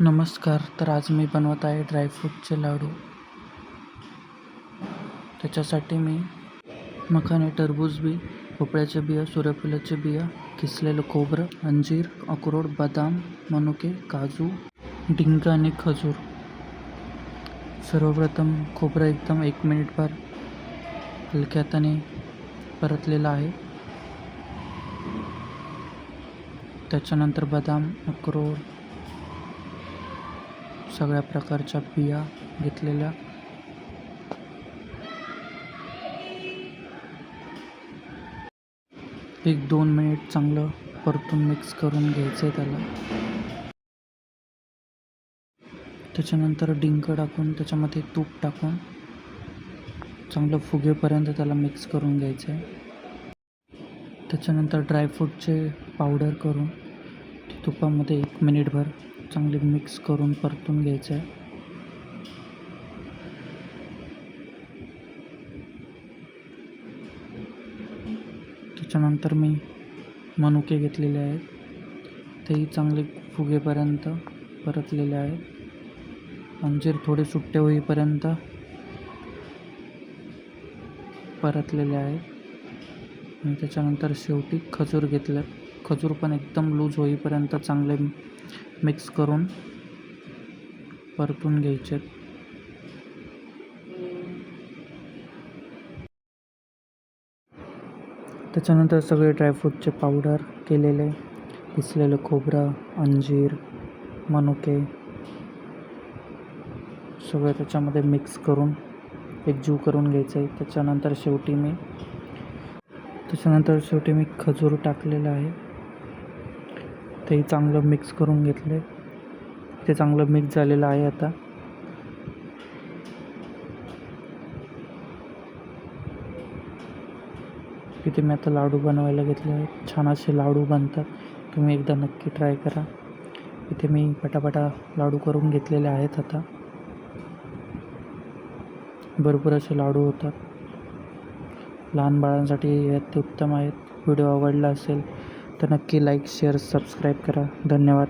नमस्कार. तर आज मी बनवत आहे ड्रायफ्रूटचे लाडू. त्याच्यासाठी मी मखाने, टरबूज बी, भोपळ्याच्या बिया, सूर्यफुलाच्या बिया, किसलेलं खोबरं, अंजीर, अक्रोड, बदाम, मनुके, काजू, डिंक आणि खजूर. सर्वप्रथम खोबरं एकदम 1 मिनिटभर हलक्या हाताने परतलेलं आहे. त्याच्यानंतर बदाम, अक्रोड, सगळ्या प्रकारच्या बिया घेतलेल्या. एक 2 मिनिट चांगलं परतून मिक्स करून घ्यायचं आहे त्याला. त्याच्यानंतर डिंक टाकून त्याच्यामध्ये तूप टाकून चांगलं फुगेपर्यंत त्याला मिक्स करून घ्यायचं आहे. त्याच्यानंतर ड्रायफ्रूटचे पावडर करून तुपामध्ये 1 मिनिटभर चांगले मिक्स करून परतून घ्यायचं आहे. त्याच्यानंतर मी मनुके घेतलेले आहेत, तेही चांगले फुगेपर्यंत परतलेले आहेत. अंजीर थोडे सुट्टे होईपर्यंत परतलेले आहेत. आणि त्याच्यानंतर शेवटी खजूर घेतलं. खजूर पण एकदम लूज होईपर्यंत चांगले मिक्स करून परतून घ्यायचे. त्याच्यानंतर सगळे ड्रायफ्रूटचे पावडर केलेले, किसलेलं खोबरं, अंजीर, मनुके सगळं त्याच्यामध्ये मिक्स करून एकजीव करून घ्यायचं आहे. त्याच्यानंतर शेवटी मी खजूर टाकलेलं आहे, तेही चांगलं मिक्स करून घेतलं आहे. ते चांगलं मिक्स झालेलं आहे. आता इथे मी लाडू बनवायला घेतले आहेत. छान असे लाडू बनतात, तुम्ही एकदा नक्की ट्राय करा. इथे मी पटापटा लाडू करून घेतलेले आहेत. आता भरपूर असे लाडू होतात. लहान बाळांसाठी हे अत्युत्तम आहेत. व्हिडिओ आवडला असेल तर नक्की लाईक, शेअर, सबस्क्राईब करा. धन्यवाद.